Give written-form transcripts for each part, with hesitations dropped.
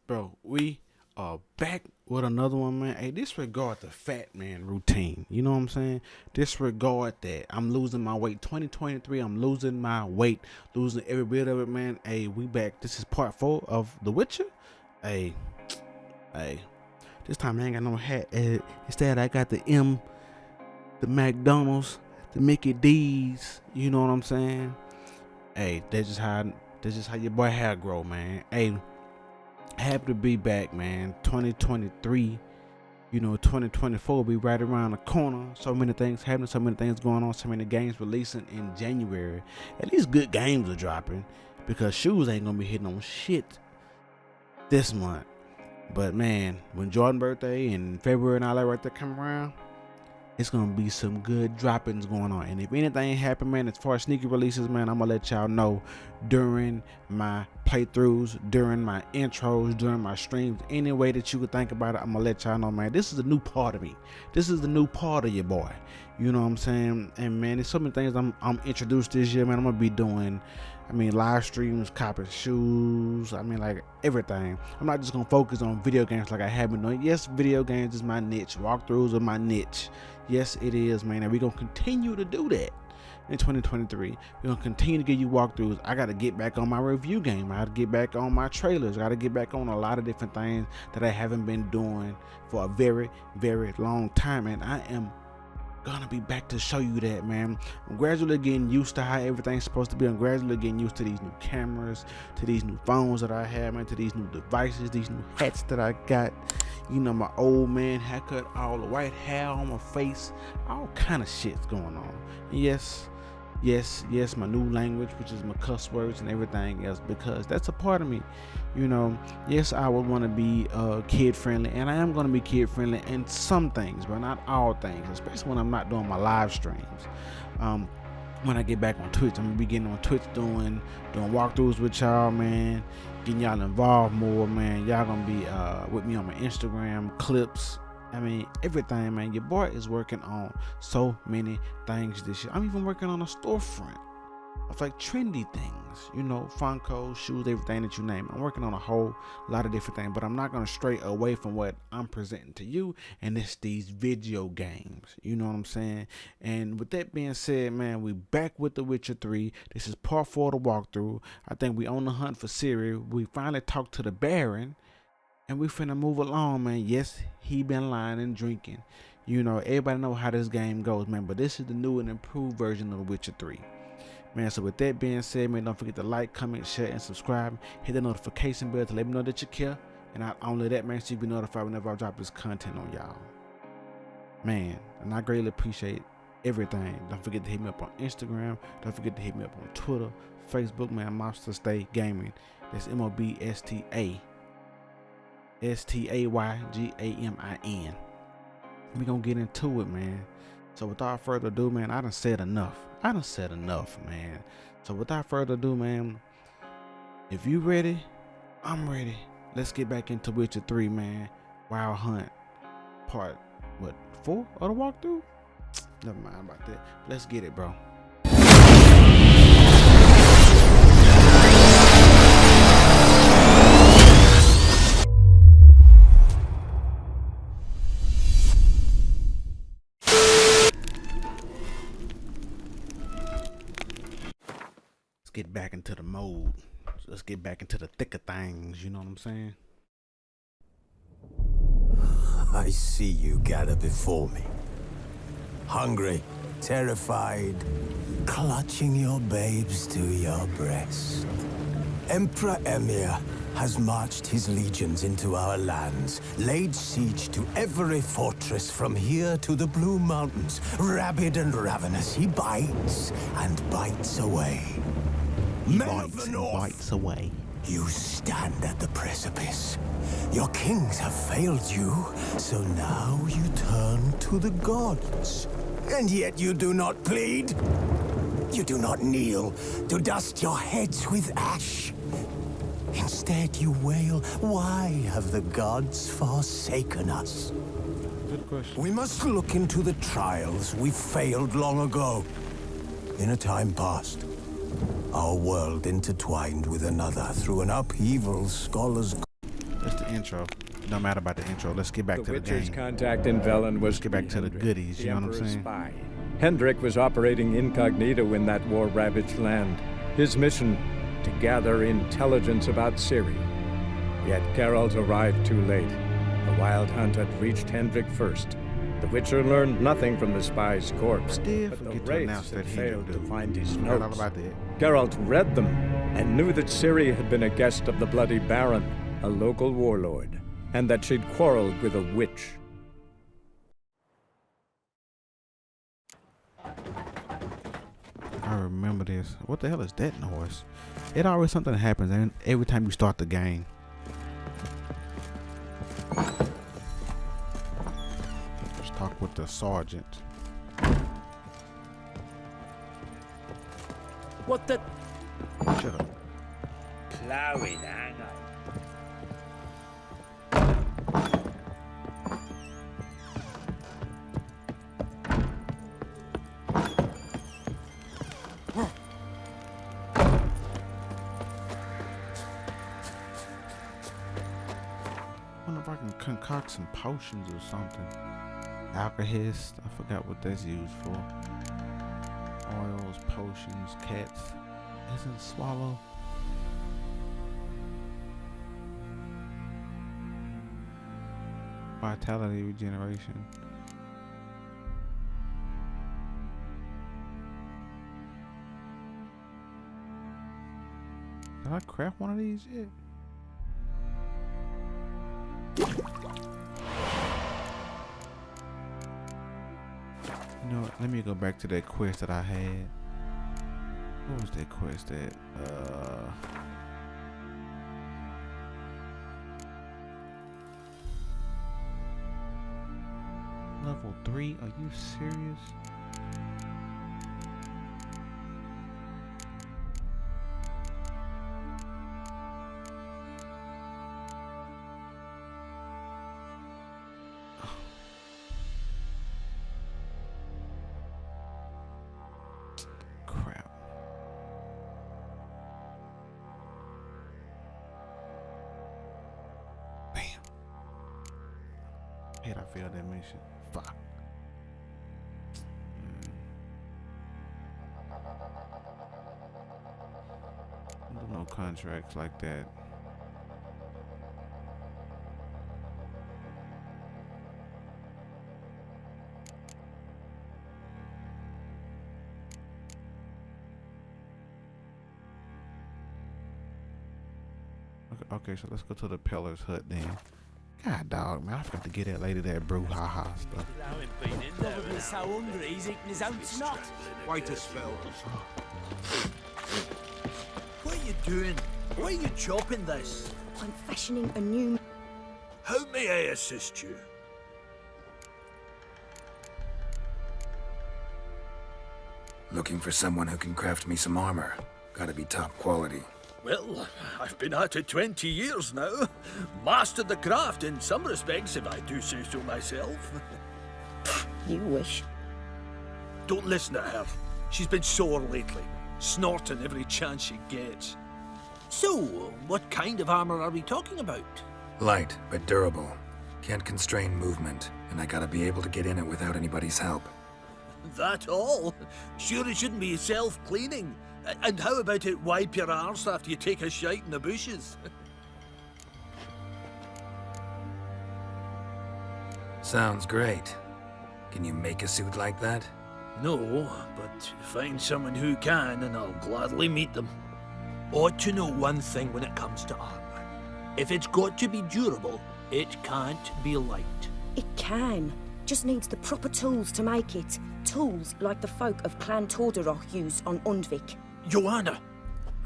Bro, we are back with another one, man. Hey, disregard the fat man routine. You know what I'm saying? Disregard that. I'm losing my weight. 2023, I'm losing my weight. Losing every bit of it, man. Hey, we back. This is part 4 of The Witcher. Hey, hey. This time I ain't got no hat. Instead, I got the the McDonald's, the Mickey D's. You know what I'm saying? Hey, that's just how your boy hair grow, man. Hey, happy to be back, man. 2023, 2024 will be right around the corner. So many things happening, so many things going on, so many games releasing in January. At least good games are dropping because shoes ain't gonna be hitting on shit this month. But man, when Jordan's birthday and February and all that right there come around, it's gonna be some good droppings going on. And if anything happen, man, as far as sneaker releases, man, I'm gonna let y'all know during my playthroughs, during my intros, during my streams, any way that you could think about it. I'm gonna let y'all know, man, this is a new part of me. This is the new part of your boy. You know what I'm saying? And man, there's so many things I'm introduced this year, man. I'm gonna be doing, live streams, copping shoes, like everything. I'm not just gonna focus on video games like I have been doing. Yes, video games is my niche. Walkthroughs are my niche. Yes, it is, man. And we're gonna continue to do that in 2023. We're gonna continue to give you walkthroughs. I gotta get back on my review game. I gotta get back on my trailers. I gotta get back on a lot of different things that I haven't been doing for a very, very long time. And I am gonna be back to show you that, man. I'm gradually getting used to how everything's supposed to be. I'm gradually getting used to these new cameras, to these new phones that I have, man, to these new devices, these new hats that I got. My old man haircut, all the white hair on my face, all kind of shit's going on. And yes, my new language, which is my cuss words and everything else, because that's a part of me. Yes, I would want to be kid friendly, and I am going to be kid friendly in some things, but not all things, especially when I'm not doing my live streams. When I get back on Twitch, I'm gonna be getting on Twitch doing walkthroughs with y'all, man, getting y'all involved more, man. Y'all gonna be with me on my Instagram clips. Everything, man. Your boy is working on so many things this year. I'm even working on a storefront of trendy things, Funko, shoes, everything that you name. I'm working on a whole lot of different things, but I'm not going to stray away from what I'm presenting to you, and it's these video games. You know what I'm saying? And with that being said, man, we back with The Witcher 3. This is part 4 of the walkthrough. I think we on the hunt for Ciri. We finally talked to the Baron, and we finna move along, man. Yes, he been lying and drinking. Everybody know how this game goes, man, but this is the new and improved version of The Witcher 3. Man, so with that being said, man, don't forget to like, comment, share, and subscribe. Hit the notification bell to let me know that you care. And not only that, man, so you be notified whenever I drop this content on y'all. Man, and I greatly appreciate everything. Don't forget to hit me up on Instagram. Don't forget to hit me up on Twitter, Facebook, man, Monster Stay Gaming. That's MOBSTA. STAYGAMIN. We gonna get into it, man. So without further ado, man, I done said enough, man. So without further ado, man, if you ready, I'm ready. Let's get back into Witcher 3, man. Wild Hunt, part 4 of the walkthrough? Never mind about that. Let's get it, bro. Get back into the mode. Let's get back into the thick of things, you know what I'm saying? I see you gather before me. Hungry, terrified, clutching your babes to your breast. Emperor Emir has marched his legions into our lands, laid siege to every fortress from here to the Blue Mountains. Rabid and ravenous, he bites and bites away. Men of the North, bites away. You stand at the precipice. Your kings have failed you, so now you turn to the gods. And yet you do not plead. You do not kneel to dust your heads with ash. Instead you wail, why have the gods forsaken us? Good question. We must look into the trials we failed long ago. In a time past, our world intertwined with another through an upheaval scholars It's the intro. No matter about the intro. Let's get back to the Witcher's game. contact in Velen was Let's get back to the Hendrik, goodies, the you know what I'm Emperor's saying? spy. Hendrik was operating incognito in that war-ravaged land. His mission, to gather intelligence about Ciri. Yet Geralt arrived too late. The Wild Hunt had reached Hendrik first. The Witcher learned nothing from the spy's corpse, Still but the forget to wraiths announce had that failed Hendrik to dude. find his Forgot all notes. about that. Geralt read them and knew that Ciri had been a guest of the Bloody Baron, a local warlord, and that she'd quarreled with a witch. I remember this. What the hell is that noise? It always something that happens and every time you start the game. Let's talk with the sergeant. What the? Shut up. Plowing, hang on. I wonder if I can concoct some potions or something. Alkahest, I forgot what that's used for. Oils, potions, cats. Isn't swallow? Vitality regeneration. Did I craft one of these yet? You know what? Let me go back to that quest that I had. What was that quest at? Level 3? Are you serious? Crap. Bam. Hate I failed that mission. Fuck. No contracts like that. Okay, so let's go to the Peller's hut then. God dog, man, I forgot to get that lady that brouhaha stuff. Probably so hungry he's eating his own snot. Wait a spell. What are you doing? Why are you chopping this? I'm fashioning a new... How may I assist you? Looking for someone who can craft me some armor. Gotta be top quality. Well, I've been at it 20 years now. Mastered the craft in some respects, if I do say so myself. You wish. Don't listen to her. She's been sore lately, snorting every chance she gets. So, what kind of armor are we talking about? Light, but durable. Can't constrain movement, and I gotta be able to get in it without anybody's help. That all? Sure it shouldn't be self-cleaning. And how about it wipe your arse after you take a shite in the bushes? Sounds great. Can you make a suit like that? No, but find someone who can and I'll gladly meet them. Ought to know one thing when it comes to armor. If it's got to be durable, it can't be light. It can. Just needs the proper tools to make it. Tools like the folk of Clan Tordaroch use on Undvik. Joanna,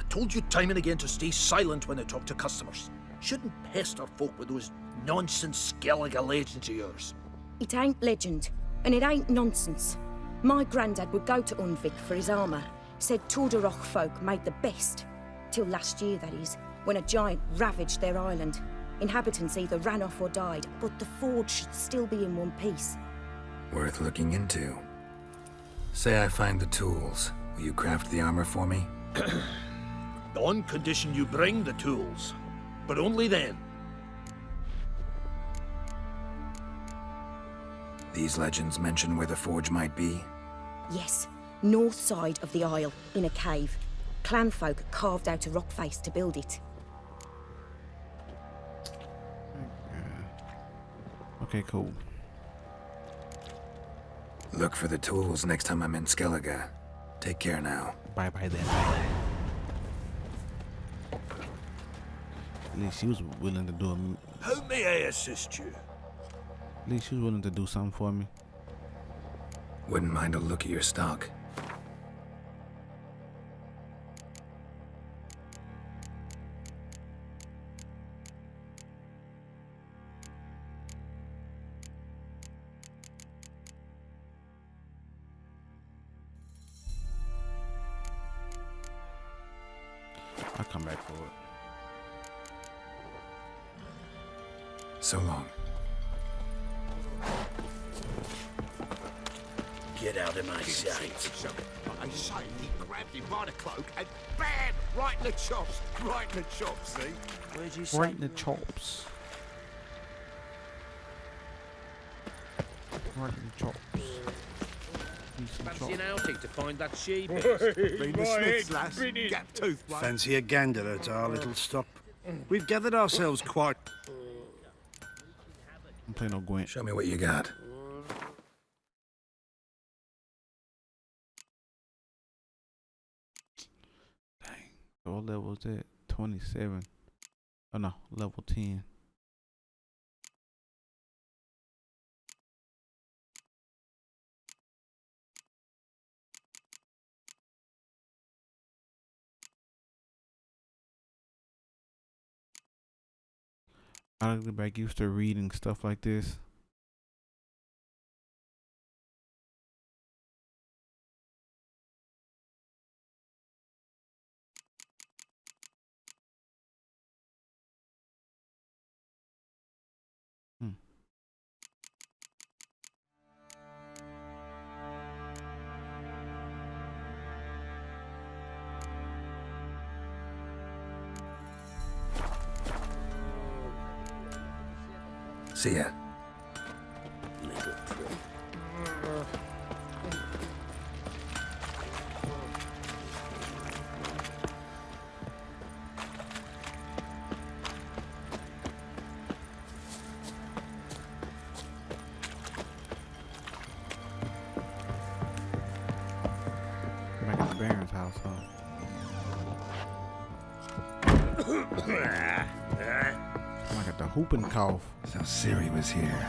I told you time and again to stay silent when I talk to customers. Shouldn't pester folk with those nonsense Skellige legends of yours. It ain't legend, and it ain't nonsense. My granddad would go to Undvik for his armour. Said Tordaroch folk made the best. Till last year, that is, when a giant ravaged their island. Inhabitants either ran off or died, but the forge should still be in one piece. Worth looking into. Say I find the tools. Will you craft the armor for me? On condition you bring the tools. But only then. These legends mention where the forge might be? Yes, north side of the isle, in a cave. Clanfolk carved out a rock face to build it. Okay, cool. Look for the tools next time I'm in Skellige. Take care now. Bye then. At least she was willing to do How may I assist you? At least she was willing to do something for me. Wouldn't mind a look at your stock. I'll come back for it. So long. Get out of my sight. I say he grabbed him by the cloak and bam! Right in the chops. Right in the chops, see? Where'd you say? Right in the chops. Right in the chops. Fancy an outing to find that sheep. Been the Smiths, lass. Gap tooth, one. Fancy a gander at our little stop. We've gathered ourselves quite... I'm playing no Gwent. Show me what you got. Dang. So what level is that? 27. Oh no, level 10. I like to get back used to reading stuff like this. See ya. Little prick. Back at the Baron's house, huh? I got the whooping cough. So Ciri was here.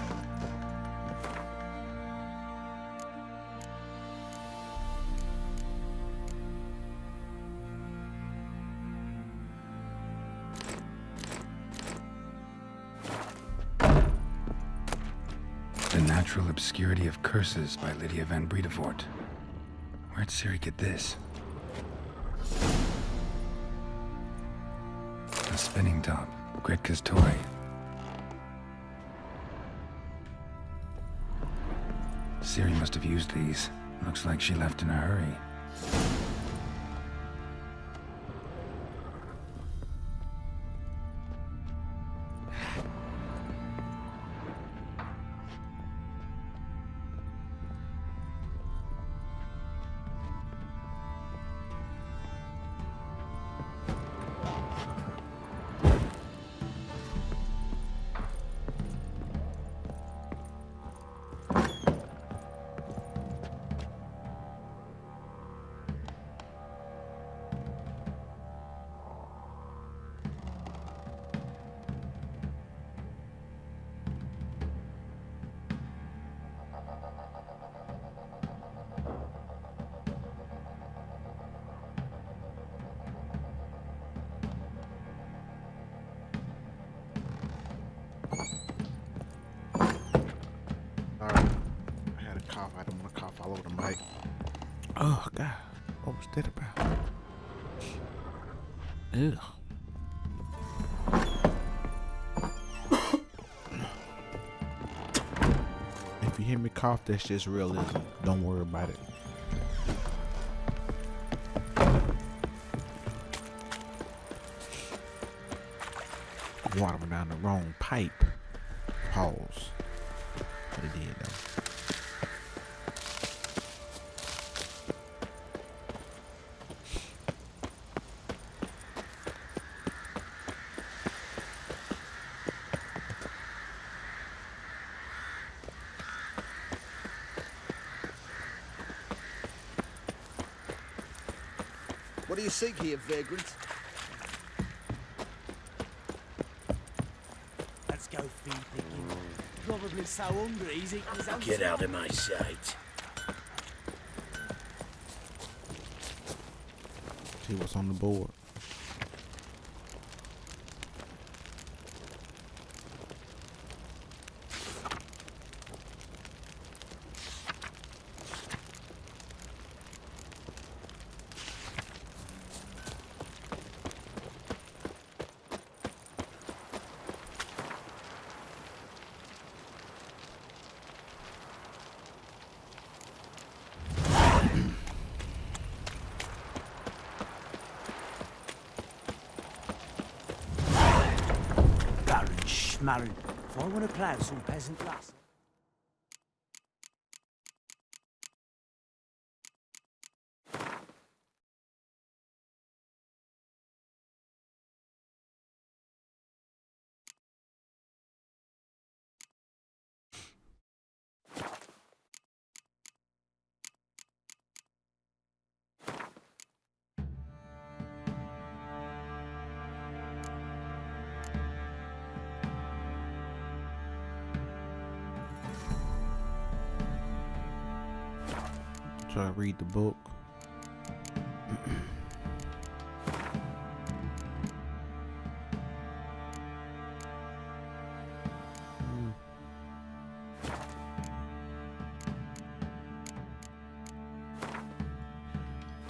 The Natural Obscurity of Curses by Lydia van Bredevoort. Where'd Ciri get this? A spinning top. Gretka's toy. Ciri must have used these. Looks like she left in a hurry. I don't want to cough all over the mic. Oh, God. What was that about? Ugh. If you hear me cough, that's just realism. Don't worry about it. Water went down the wrong pipe. Pause. But it did, though. What do you seek here, vagrant? Let's go feed picking. Probably so hungry he's eating his own. Get out of my sight. See what's on the board. Schmarren. If I want to plough some peasant lass. Try to read the book.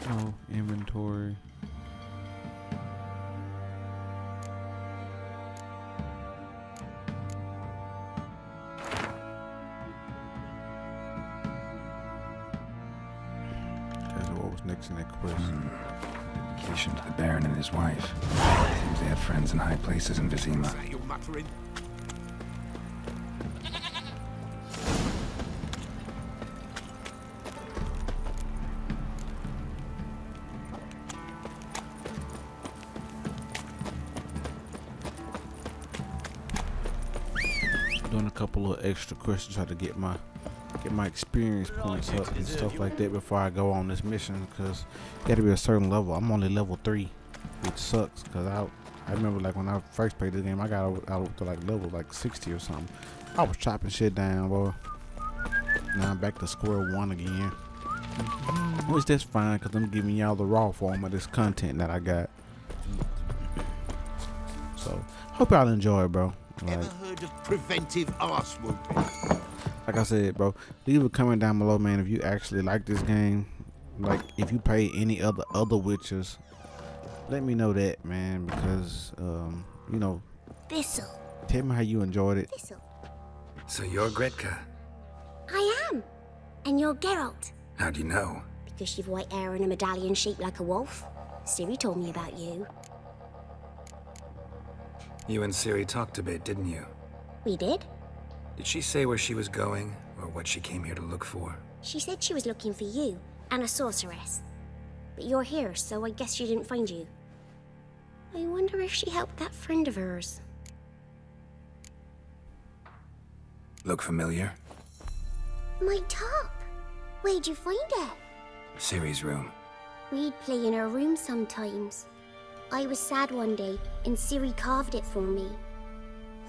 Oh, inventory. Next in that quest. Dedication to the Baron and his wife. Seems they had friends in high places in Vizima. Is that your muttering? Doing a couple of extra quests to try to get my experience points up and stuff like that before I go on this mission, because you got to be a certain level. I'm only level 3, which sucks because I remember like when I first played this game, I got out to like level like 60 or something. I was chopping shit down, boy. Now I'm back to square one again, which that's fine because I'm giving y'all the raw form of this content that I got. So hope y'all enjoy it, bro. Like, Ever heard of preventive arse whooping? like I said, bro, leave a comment down below, man, if you actually like this game. Like, if you play any other witches, let me know that, man, because, you know, Thistle. tell me how you enjoyed it. Thistle. So you're Gretka. I am. And you're Geralt. How do you know? Because you've white hair and a medallion shaped like a wolf. Ciri told me about you. You and Ciri talked a bit, didn't you? We did. Did she say where she was going, or what she came here to look for? She said she was looking for you and a sorceress. But you're here, so I guess she didn't find you. I wonder if she helped that friend of hers. Look familiar? My top! Where'd you find it? Ciri's room. We'd play in her room sometimes. I was sad one day, and Ciri carved it for me.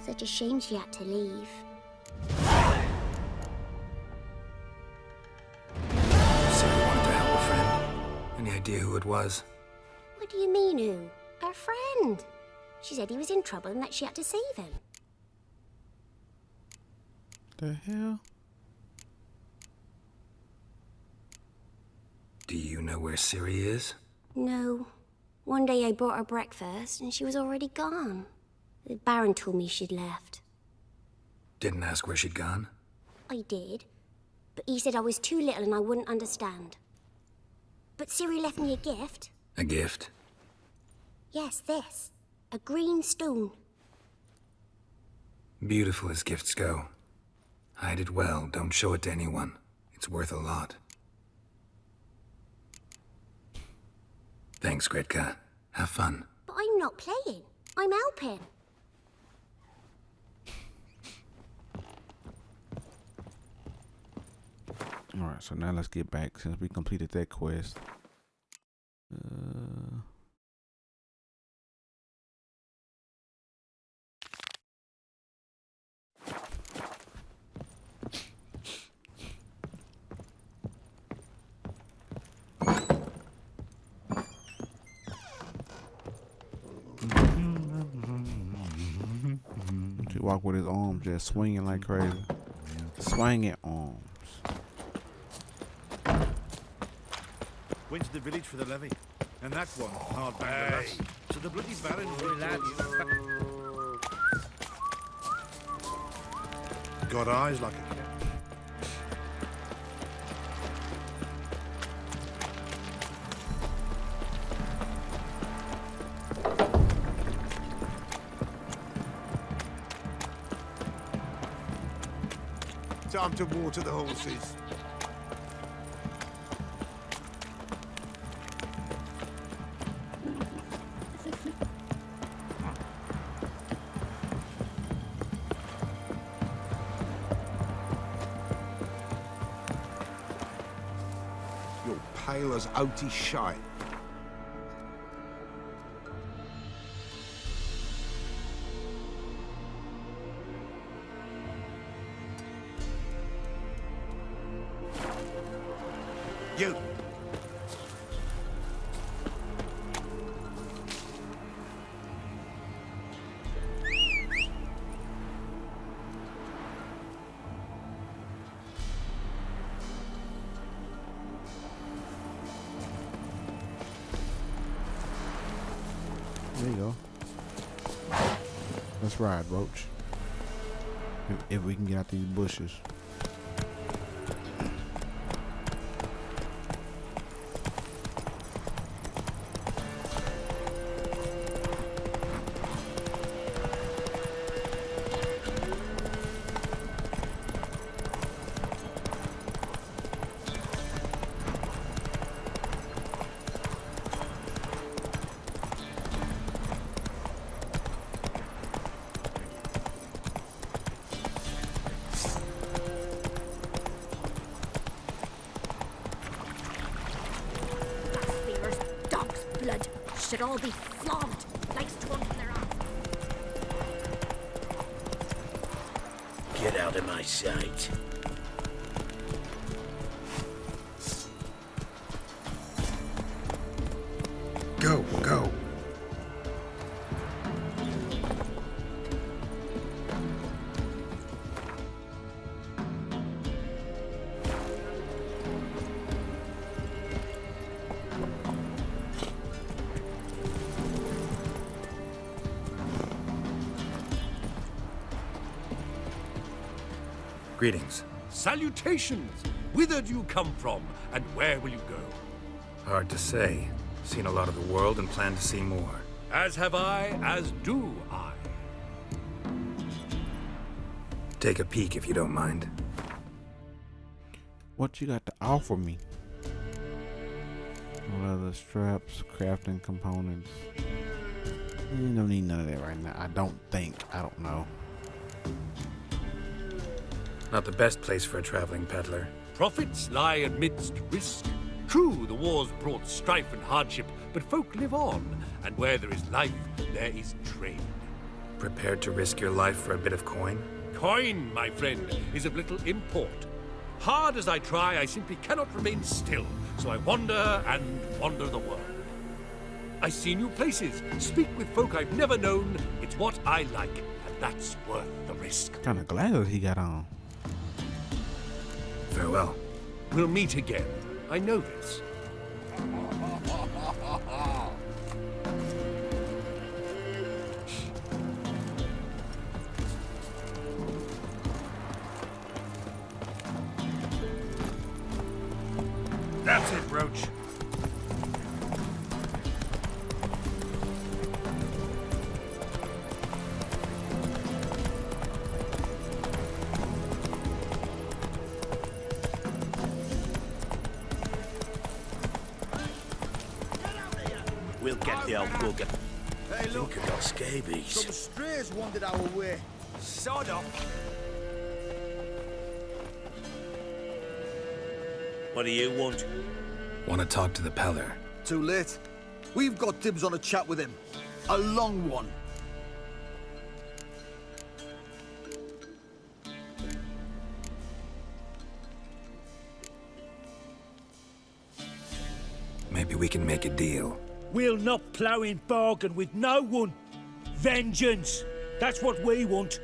Such a shame she had to leave. Ciri wanted to help a friend. Any idea who it was? What do you mean, who? Her friend. She said he was in trouble and that she had to save him. The hell? Do you know where Ciri is? No. One day I brought her breakfast and she was already gone. The Baron told me she'd left. Didn't ask where she'd gone? I did. But he said I was too little and I wouldn't understand. But Ciri left me a gift. A gift? Yes, this. A green stone. Beautiful as gifts go. Hide it well, don't show it to anyone. It's worth a lot. Thanks, Gretka. Have fun. But I'm not playing. I'm helping. Alright, so now let's get back since we completed that quest. He walk with his arms just swinging like crazy. Swinging arms. Went to the village for the levy, and that one hard back the last. So the bloody baron got eyes like a cat. Time to water the horses. You're pale as oaty shite. You. There you go. Let's ride, Roach. If we can get out these bushes. Should all be flogged like swans in their arms. Get out of my sight. Go, go. Greetings. Salutations! Whither do you come from, and where will you go? Hard to say. Seen a lot of the world and plan to see more. As have I, as do I. Take a peek if you don't mind. What you got to offer me? Leather straps, crafting components. You don't need none of that right now. I don't think. I don't know. Not the best place for a traveling peddler. Profits lie amidst risk. True, the wars brought strife and hardship, but folk live on, and where there is life, there is trade. Prepared to risk your life for a bit of coin? Coin, my friend, is of little import. Hard as I try, I simply cannot remain still, so I wander and wander the world. I see new places, speak with folk I've never known. It's what I like, and that's worth the risk. What kind of glasses he got on? Farewell. We'll meet again. I know this. That's it, Roach. We'll get the old bugger. Hey, look. Think I got scabies. Some strays wandered our way. Sod up. What do you want? Want to talk to the peddler. Too late. We've got dibs on a chat with him. A long one. Maybe we can make a deal. We'll not plough in bargain with no one. Vengeance. That's what we want.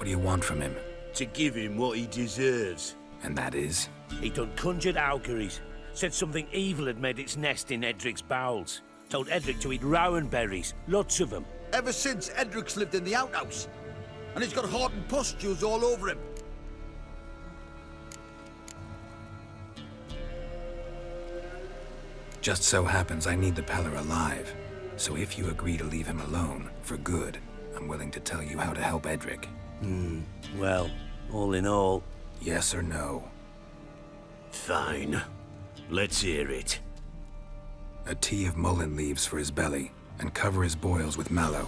What do you want from him? To give him what he deserves. And that is? He done conjured auguries. Said something evil had made its nest in Edric's bowels. Told Edric to eat rowan berries, lots of them. Ever since Edric's lived in the outhouse. And he's got heart and pustules all over him. Just so happens I need the Peller alive. So if you agree to leave him alone, for good, I'm willing to tell you how to help Edric. Well, all in all... Yes or no? Fine. Let's hear it. A tea of mullein leaves for his belly, and cover his boils with mallow.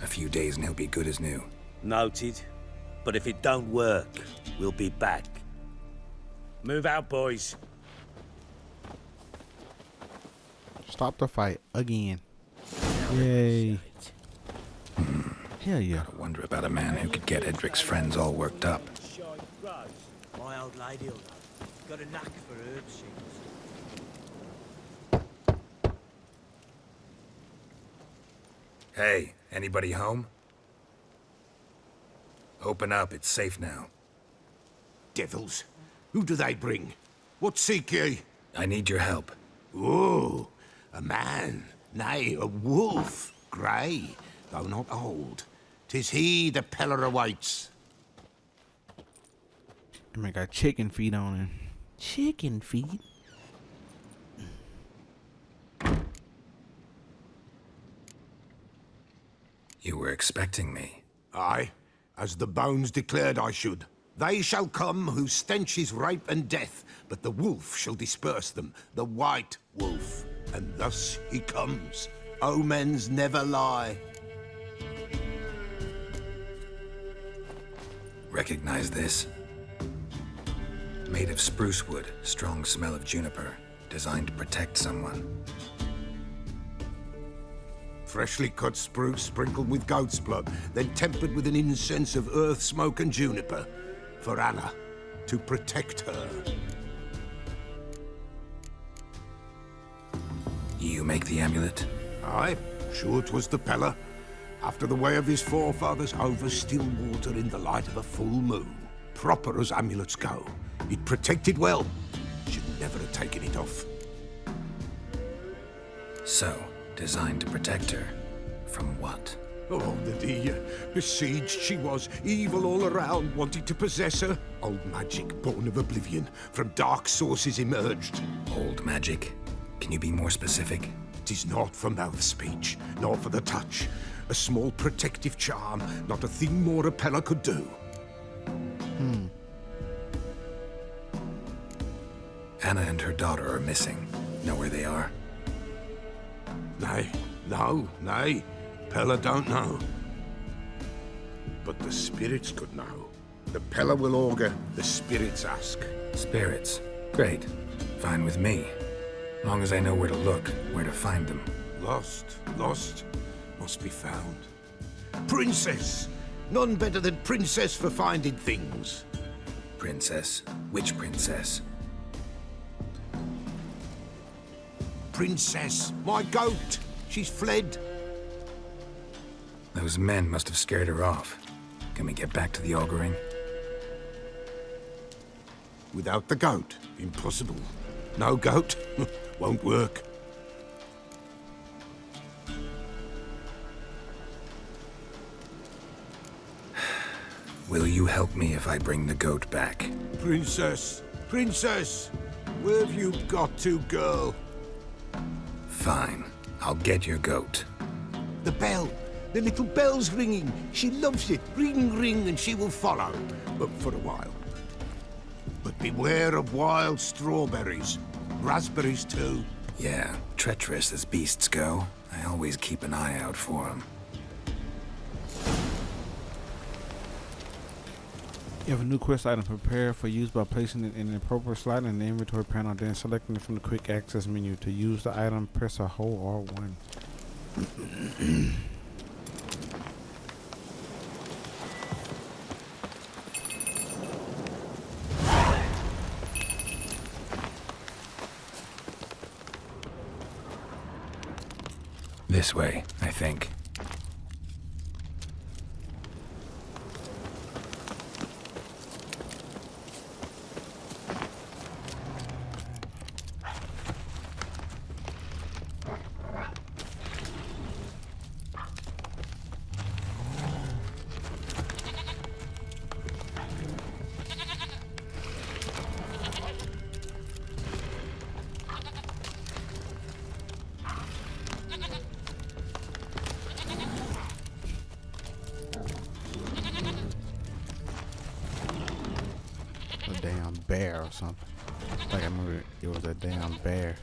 A few days and he'll be good as new. Noted. But if it don't work, we'll be back. Move out, boys. Stop the fight again. Yay. Hell yeah. I wonder about a man who could get Edric's friends all worked up. My old lady will know. Got a knack for herb seeds. Hey, anybody home? Open up, it's safe now. Devils. Who do they bring? What seek ye? I need your help. Oh, a man. Nay, a wolf. Grey, though not old. 'Tis he the Peller awaits. I mean, got chicken feet on him. Chicken feet? You were expecting me. Aye, as the bones declared I should. They shall come whose stench is rape and death, but the wolf shall disperse them, the white wolf. And thus he comes. Omens never lie. Recognize this? Made of spruce wood, strong smell of juniper, designed to protect someone. Freshly cut spruce sprinkled with goat's blood, then tempered with an incense of earth, smoke and juniper. For Anna, to protect her. You make the amulet? Aye, sure 'twas the Peller. After the way of his forefathers, over still water in the light of a full moon. Proper as amulets go. It protected well. Should never have taken it off. So, designed to protect her. From what? Oh, the dear. Besieged she was, evil all around, wanting to possess her. Old magic, born of oblivion, from dark sources emerged. Old magic? Can you be more specific? 'Tis not for mouth speech, nor for the touch. A small protective charm, not a thing more a Peller could do. Anna and her daughter are missing. Know where they are? Nay, nay. Peller don't know. But the spirits could know. The Peller will augur, the spirits ask. Spirits? Great. Fine with me. Long as I know where to look, where to find them. Lost, must be found. Princess! None better than Princess for finding things. Princess? Which princess? Princess, my goat! She's fled. Those men must have scared her off. Can we get back to the auguring? Without the goat, impossible. No goat, won't work. Will you help me if I bring the goat back? Princess, where have you got to, girl? Fine. I'll get your goat. The bell. The little bell's ringing. She loves it. Ring, ring, and she will follow. But for a while. But beware of wild strawberries. Raspberries, too. Yeah, treacherous as beasts go. I always keep an eye out for them. You have a new quest item prepared for use by placing it in an appropriate slot in the inventory panel, then selecting it from the quick access menu. To use the item, press a hold R1. This way, I think. bear or something. I remember it was a damn bear.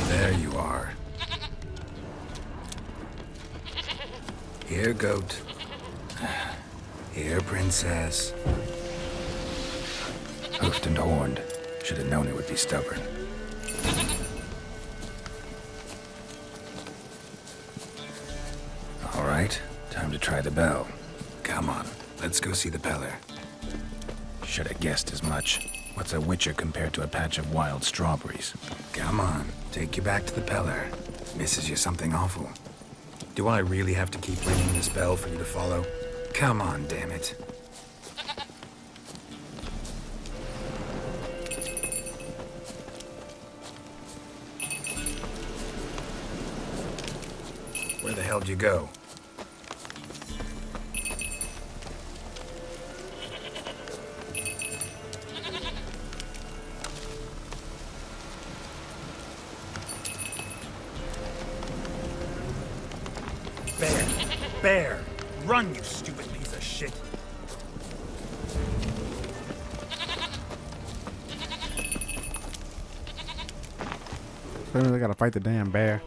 There you are. Here, goat. Here, princess. Hoofed and horned. Should have known it would be stubborn. All right, time to try the bell. Come on, let's go see the Peller. Should have guessed as much. What's a witcher compared to a patch of wild strawberries? Come on, take you back to the Peller. Misses you something awful. Do I really have to keep ringing this bell for you to follow? Come on, damn it. Where the hell did you go? Bear! Run, you stupid piece of shit! They gotta fight the damn bear.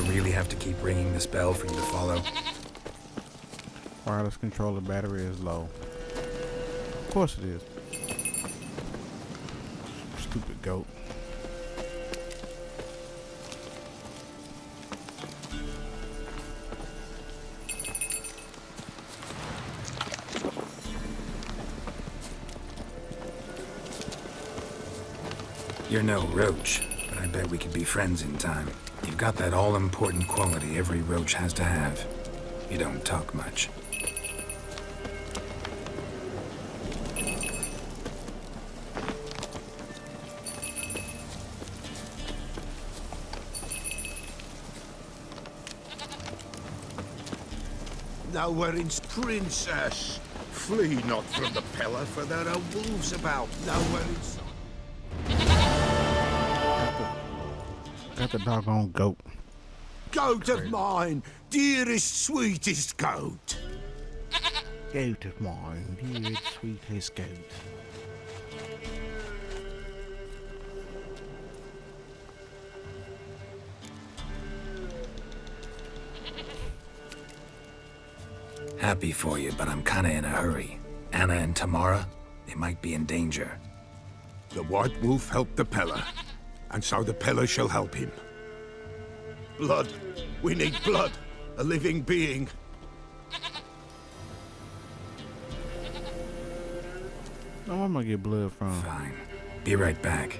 really have to keep ringing this bell for you to follow? Wireless controller battery is low. Of course it is. Stupid goat. You're no roach, but I bet we could be friends in time. You've got that all-important quality every roach has to have. You don't talk much. Nowhere in princess. Flee not from the pillar, for there are wolves about. Nowhere inside. Got the doggone goat. Goat of mine, dearest, sweetest goat. Goat of mine, dearest, sweetest goat. Happy for you, but I'm kinda in a hurry. Anna and Tamara, they might be in danger. The White Wolf helped the Peller, and so the Peller shall help him. Blood. We need blood. A living being. No, where am I get blood from? Fine. Be right back.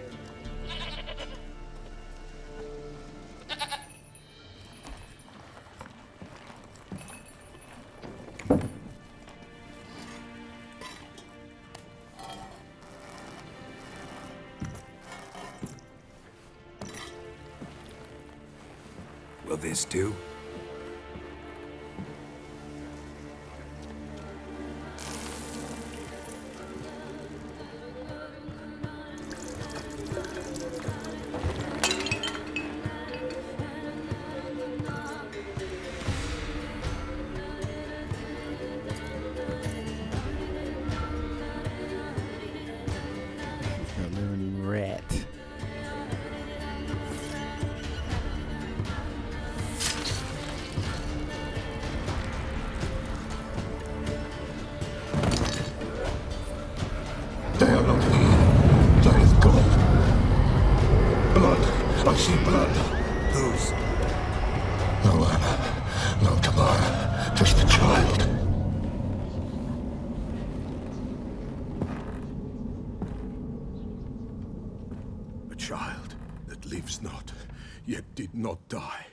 Will this do? Living rat. They are not here. They have gone. Blood. I see blood. Whose? No Anna. No Tamara. Just the child. A child that lives not, yet did not die.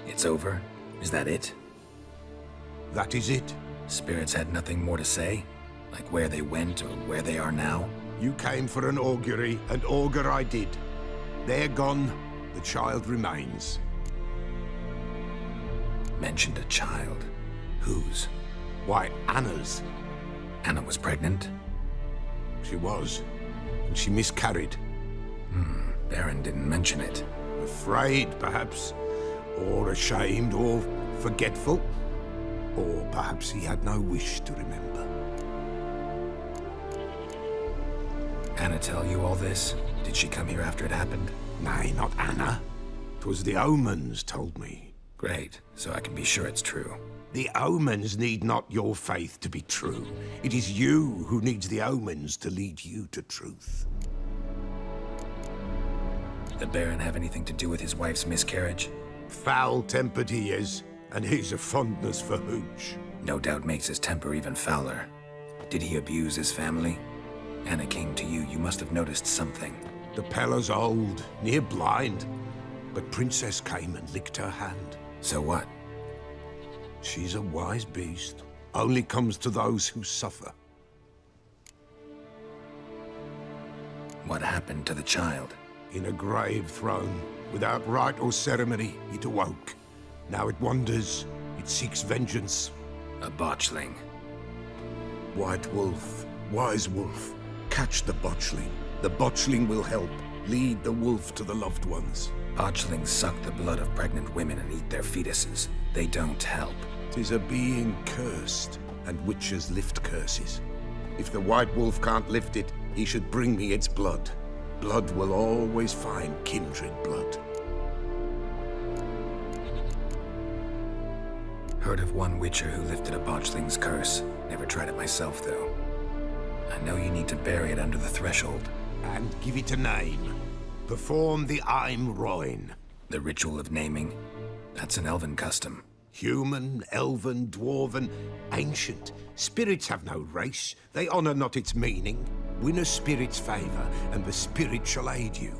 It's over? Is that it? That is it. Spirits had nothing more to say? Like where they went or where they are now? You came for an augury, and augur I did. They're gone, the child remains. Mentioned a child. Whose? Why, Anna's. Anna was pregnant? She was, and she miscarried. Baron didn't mention it. Afraid, perhaps, or ashamed, or forgetful. Or perhaps he had no wish to remember. Anna tell you all this? Did she come here after it happened? Nay, not Anna. 'Twas the omens told me. Great, so I can be sure it's true. The omens need not your faith to be true. It is you who needs the omens to lead you to truth. The Baron have anything to do with his wife's miscarriage? Foul-tempered he is, and he's a fondness for hooch. No doubt makes his temper even fouler. Did he abuse his family? Anna came to you, you must have noticed something. The Peller's old, near blind, but Princess came and licked her hand. So what? She's a wise beast. Only comes to those who suffer. What happened to the child? In a grave thrown, without rite or ceremony, it awoke. Now it wanders, it seeks vengeance. A botchling. White wolf, wise wolf, catch the botchling. The botchling will help, lead the wolf to the loved ones. Botchlings suck the blood of pregnant women and eat their fetuses. They don't help. 'Tis a being cursed, and witches lift curses. If the White Wolf can't lift it, he should bring me its blood. Blood will always find kindred blood. Heard of one witcher who lifted a botchling's curse. Never tried it myself, though. I know you need to bury it under the threshold. And give it a name. Perform the Aim Roin. The ritual of naming. That's an elven custom. Human, elven, dwarven, ancient. Spirits have no race. They honor not its meaning. Win a spirit's favor, and the spirit shall aid you.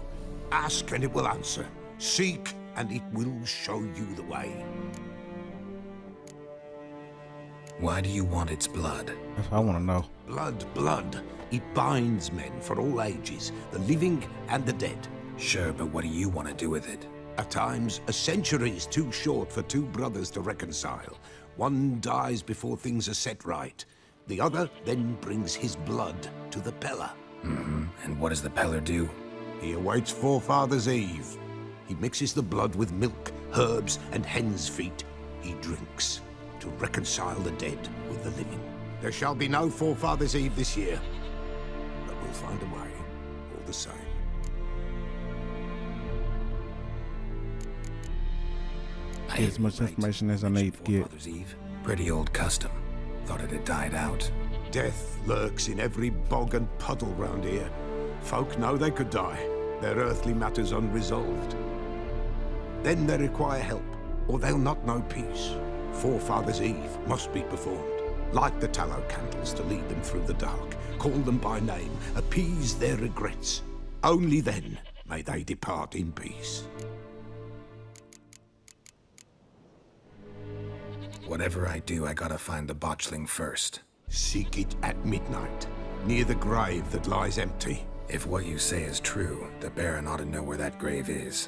Ask, and it will answer. Seek, and it will show you the way. Why do you want its blood? That's what I want to know. Blood. It binds men for all ages, the living and the dead. Sure, but what do you want to do with it? At times, a century is too short for two brothers to reconcile. One dies before things are set right. The other then brings his blood to the Pellar. And what does the Pellar do? He awaits Forefathers' Eve. He mixes the blood with milk, herbs, and hen's feet. He drinks to reconcile the dead with the living. There shall be no Forefathers' Eve this year, but we'll find a way, all the same. Get as much information as I need to get. Forefathers' Eve? Pretty old custom. Thought it had died out. Death lurks in every bog and puddle round here. Folk know they could die, their earthly matters unresolved. Then they require help, or they'll not know peace. Forefathers' Eve must be performed. Light the tallow candles to lead them through the dark. Call them by name, appease their regrets. Only then may they depart in peace. Whatever I do, I gotta find the botchling first. Seek it at midnight, near the grave that lies empty. If what you say is true, the Baron ought to know where that grave is.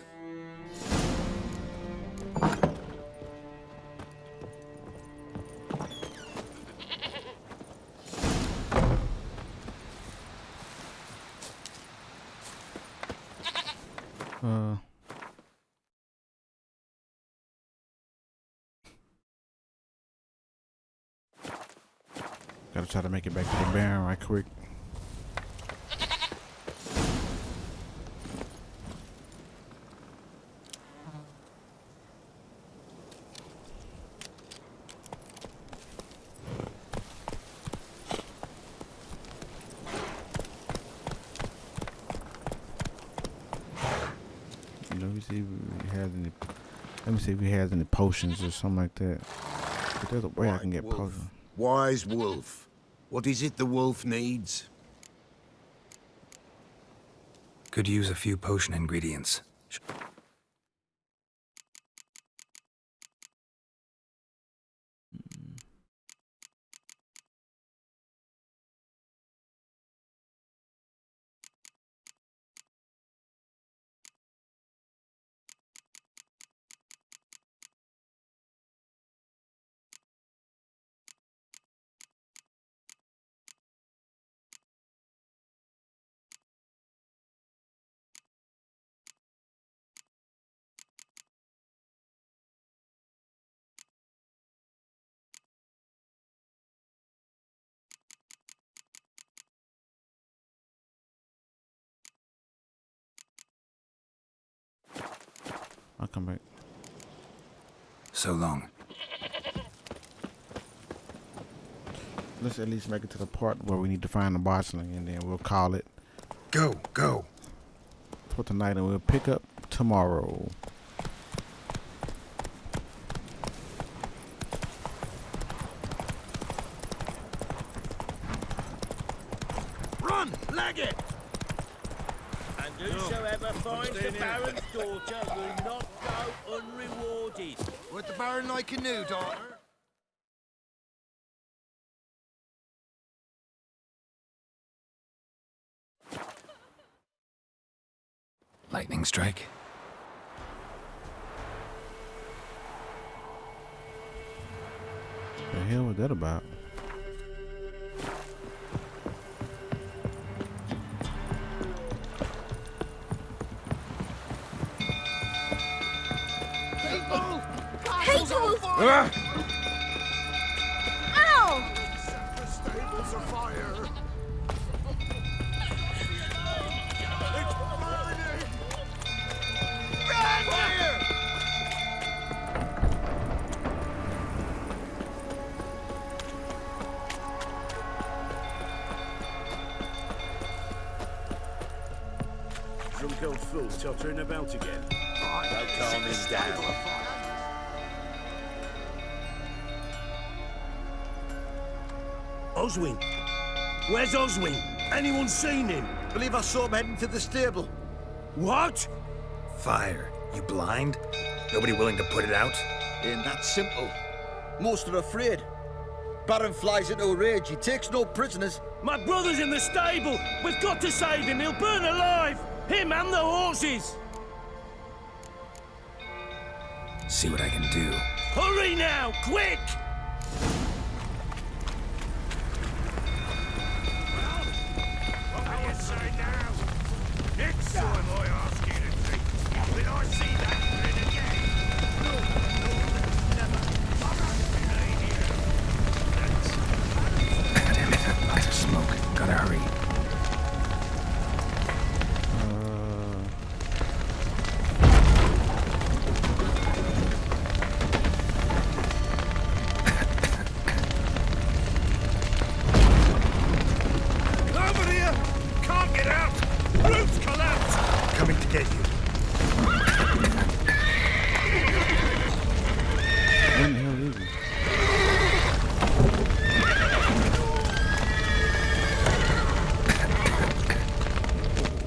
Gotta try to make it back to the Baron right quick. Let me see if he has any. Let me see if he has any potions or something like that. If there's a way I can get potions. Wise wolf. What is it the wolf needs? Could use a few potion ingredients. I'll come back. So long. Let's at least make it to the part where we need to find the botchling, and then we'll call it. Go. For tonight, and we'll pick up tomorrow. Run! Lag it! And whosoever finds the Baron's daughter will not go unrewarded. What the Baron like a new daughter? Lightning strike. The hell was that about? Hateful! Ow! Set the stables afire! old fool tottering about again. Don't calm him down. Oswin! Where's Oswin? Anyone seen him? Believe I saw him heading to the stable. What? Fire. You blind? Nobody willing to put it out? Ain't that simple. Most are afraid. Baron flies into a rage. He takes no prisoners. My brother's in the stable! We've got to save him! He'll burn alive! Him and the horses! See what I can do. Hurry now! Quick! What will you say now? Next time I ask you to drink, will I see that grin again? No, never. Damn it. Lots of smoke. Gotta hurry. Over here! Can't get out! Roof's collapsed! Coming to get you. Where the hell is he?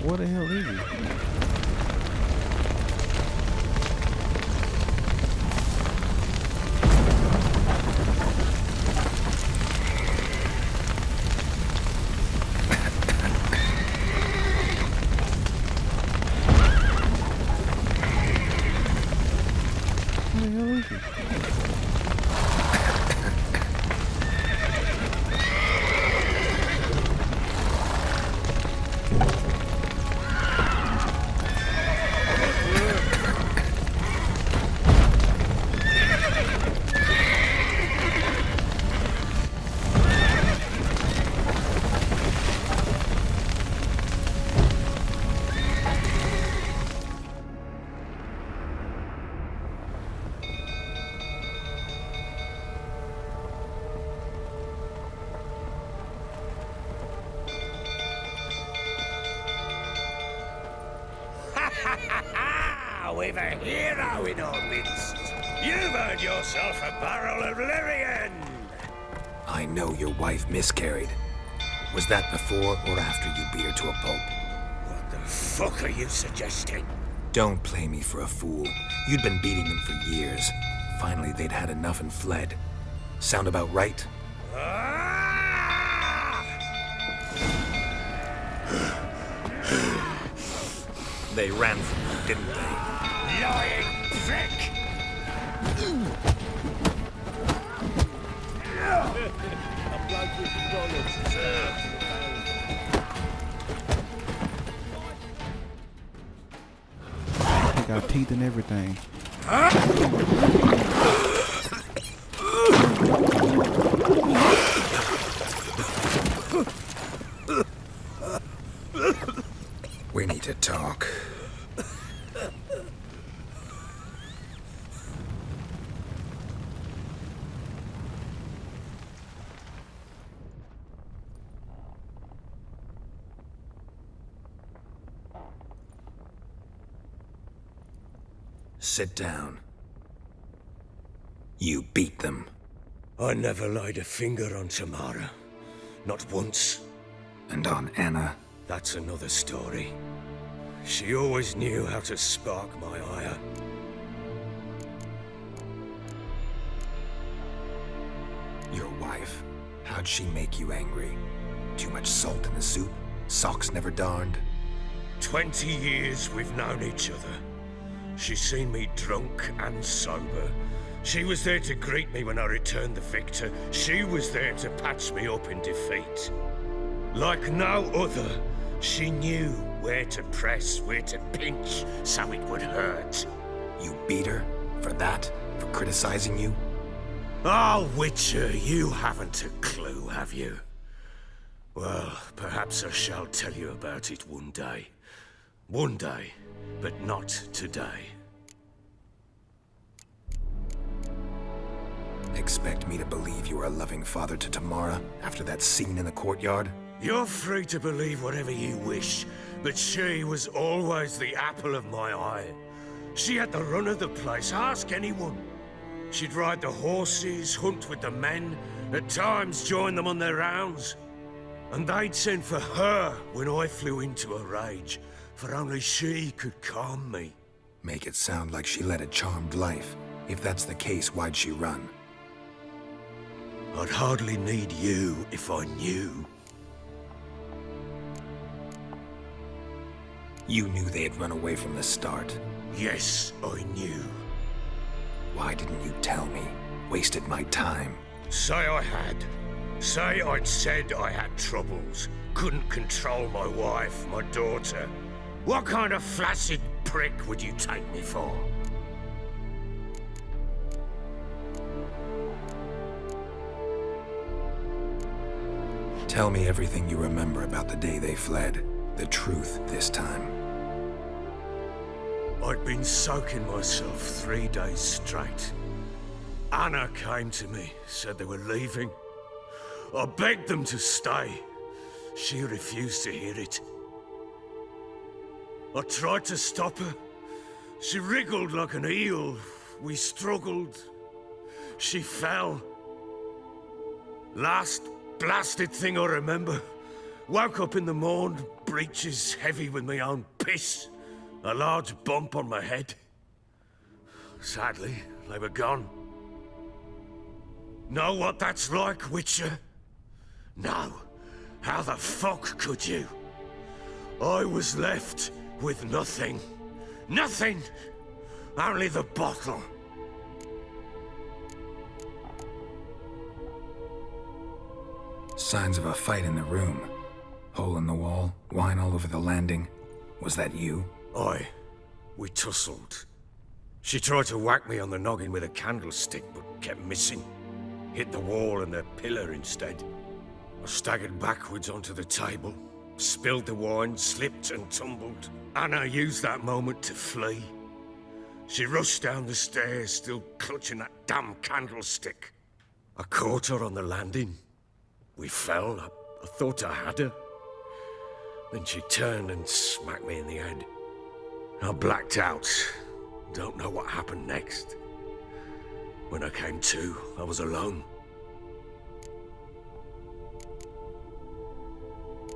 What the hell is he? What the hell is he? We've a hero in our midst. You've earned yourself a barrel of Lyrian. I know your wife miscarried. Was that before or after you beat her to a pulp? What the fuck are you suggesting? Don't play me for a fool. You'd been beating them for years. Finally, they'd had enough and fled. Sound about right? They ran from you, didn't they? Lying prick! He got teeth and everything. We need to talk. Sit down. You beat them. I never laid a finger on Tamara. Not once. And on Anna? That's another story. She always knew how to spark my ire. Your wife. How'd she make you angry? Too much salt in the soup? Socks never darned? 20 years we've known each other. She's seen me drunk and sober. She was there to greet me when I returned the victor. She was there to patch me up in defeat. Like no other, she knew where to press, where to pinch, so it would hurt. You beat her? For that? For criticizing you? Oh, Witcher, you haven't a clue, have you? Well, perhaps I shall tell you about it one day. One day, but not today. Expect me to believe you were a loving father to Tamara after that scene in the courtyard? You're free to believe whatever you wish, but she was always the apple of my eye. She had the run of the place, ask anyone. She'd ride the horses, hunt with the men, at times join them on their rounds. And they'd send for her when I flew into a rage, for only she could calm me. Make it sound like she led a charmed life. If that's the case, why'd she run? I'd hardly need you if I knew. You knew they had run away from the start. Yes, I knew. Why didn't you tell me? Wasted my time. Say I had. Say I'd said I had troubles. Couldn't control my wife, my daughter. What kind of flaccid prick would you take me for? Tell me everything you remember about the day they fled. The truth this time. I'd been soaking myself 3 days straight. Anna came to me, said they were leaving. I begged them to stay. She refused to hear it. I tried to stop her. She wriggled like an eel. We struggled. She fell. Last blasted thing I remember. Woke up in the morn, breeches heavy with my own piss. A large bump on my head. Sadly, they were gone. Know what that's like, Witcher? No. How the fuck could you? I was left with nothing. Nothing! Only the bottle. Signs of a fight in the room. Hole in the wall, wine all over the landing. Was that you? Aye. We tussled. She tried to whack me on the noggin with a candlestick, but kept missing. Hit the wall and the pillar instead. I staggered backwards onto the table, spilled the wine, slipped and tumbled. Anna used that moment to flee. She rushed down the stairs, still clutching that damn candlestick. I caught her on the landing. We fell. I thought I had her. Then she turned and smacked me in the head. I blacked out. Don't know what happened next. When I came to, I was alone.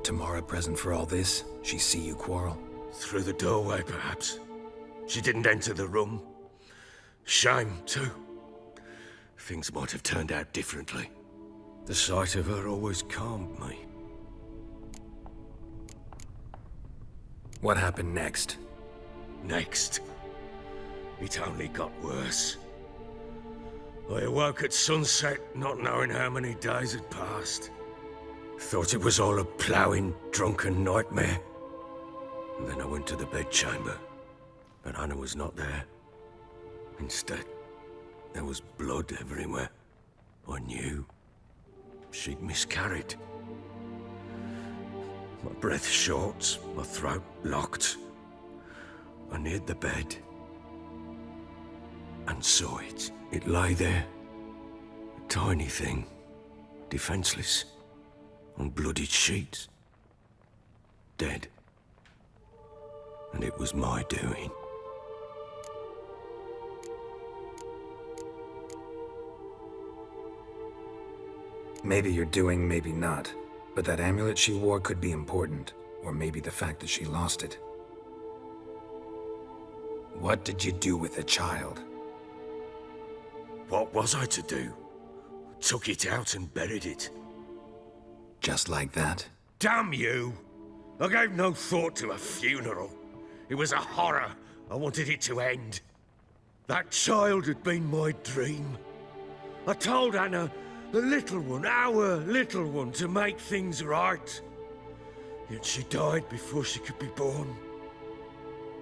Tamara present for all this? She see you quarrel? Through the doorway, perhaps. She didn't enter the room. Shame, too. Things might have turned out differently. The sight of her always calmed me. What happened next? Next? It only got worse. I awoke at sunset, not knowing how many days had passed. Thought it was all a ploughing, drunken nightmare. And then I went to the bedchamber, but Anna was not there. Instead, there was blood everywhere. I knew. She'd miscarried. My breath short, my throat locked. I neared the bed and saw it. It lay there, a tiny thing, defenseless, on bloodied sheets, dead. And it was my doing. Maybe you're doing, maybe not. But that amulet she wore could be important. Or maybe the fact that she lost it. What did you do with the child? What was I to do? Took it out and buried it. Just like that? Damn you! I gave no thought to a funeral. It was a horror. I wanted it to end. That child had been my dream. I told Anna, the little one, our little one, to make things right. Yet she died before she could be born.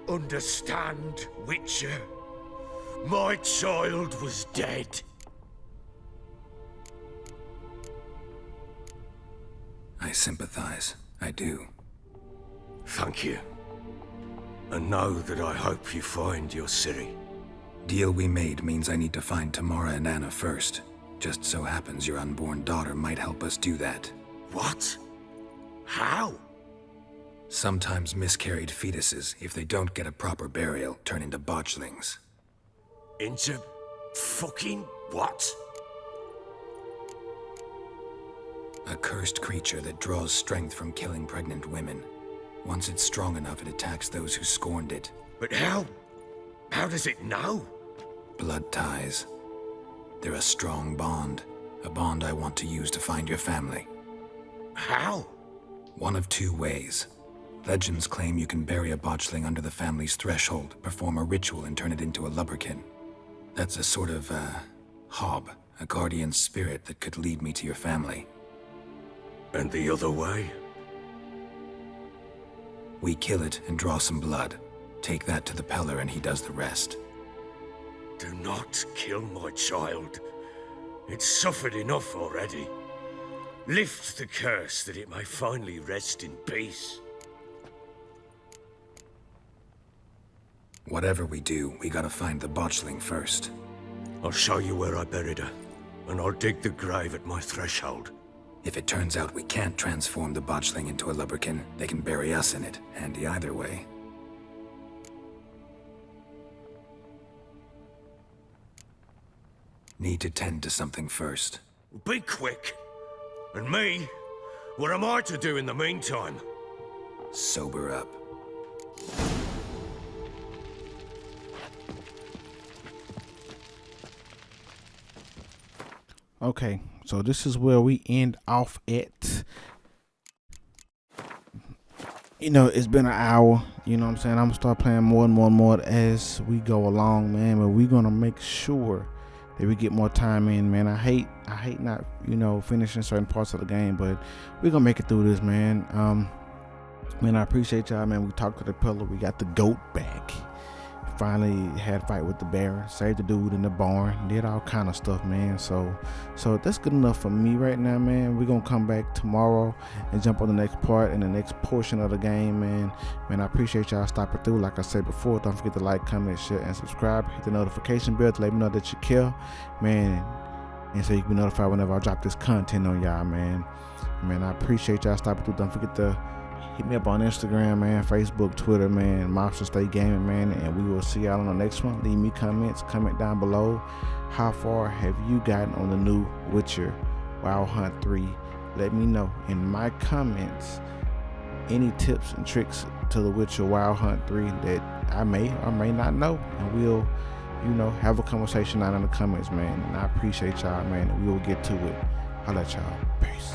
Understand, Witcher? My child was dead. I sympathize. I do. Thank you. And know that I hope you find your Ciri. Deal we made means I need to find Tamara and Anna first. Just so happens your unborn daughter might help us do that. What? How? Sometimes miscarried fetuses, if they don't get a proper burial, turn into botchlings. Into fucking what? A cursed creature that draws strength from killing pregnant women. Once it's strong enough, it attacks those who scorned it. But how? How does it know? Blood ties. They're a strong bond. A bond I want to use to find your family. How? One of two ways. Legends claim you can bury a botchling under the family's threshold, perform a ritual, and turn it into a lubberkin. That's a sort of, hob, a guardian spirit that could lead me to your family. And the other way? We kill it and draw some blood. Take that to the Peller and he does the rest. Do not kill my child. It's suffered enough already. Lift the curse that it may finally rest in peace. Whatever we do, we gotta find the botchling first. I'll show you where I buried her, and I'll dig the grave at my threshold. If it turns out we can't transform the botchling into a lubberkin, they can bury us in it. Handy either way. Need to tend to something first. Be quick. And me? What am I to do in the meantime? Sober up. Okay, so this is where we end off at. You know, it's been an hour. You know what I'm saying? I'm gonna start playing more and more and more as we go along, man. But we're gonna make sure that we get more time in, man. I hate not, you know, finishing certain parts of the game, but we're gonna make it through this, man. Man, I appreciate y'all, man. We talked to the pillar. We got the goat back. Finally had a fight with the Baron, saved the dude in the barn, did all kind of stuff, man. So that's good enough for me right now, man. We're gonna come back tomorrow and jump on the next part and the next portion of the game, man. I appreciate y'all stopping through. Like I said before, don't forget to like, comment, share, and subscribe. Hit the notification bell to let me know that you care, man, and so you can be notified whenever I drop this content on y'all, man. I appreciate y'all stopping through. Don't forget to hit me up on Instagram, man, Facebook, Twitter, man, Mobster Stay Gaming, man, and we will see y'all on the next one. Leave me comments, comment down below. How far have you gotten on the new Witcher Wild Hunt 3? Let me know in my comments any tips and tricks to the Witcher Wild Hunt 3 that I may or may not know, and we'll, you know, have a conversation out in the comments, man. And I appreciate y'all, man, and we will get to it. I'll let y'all. Peace.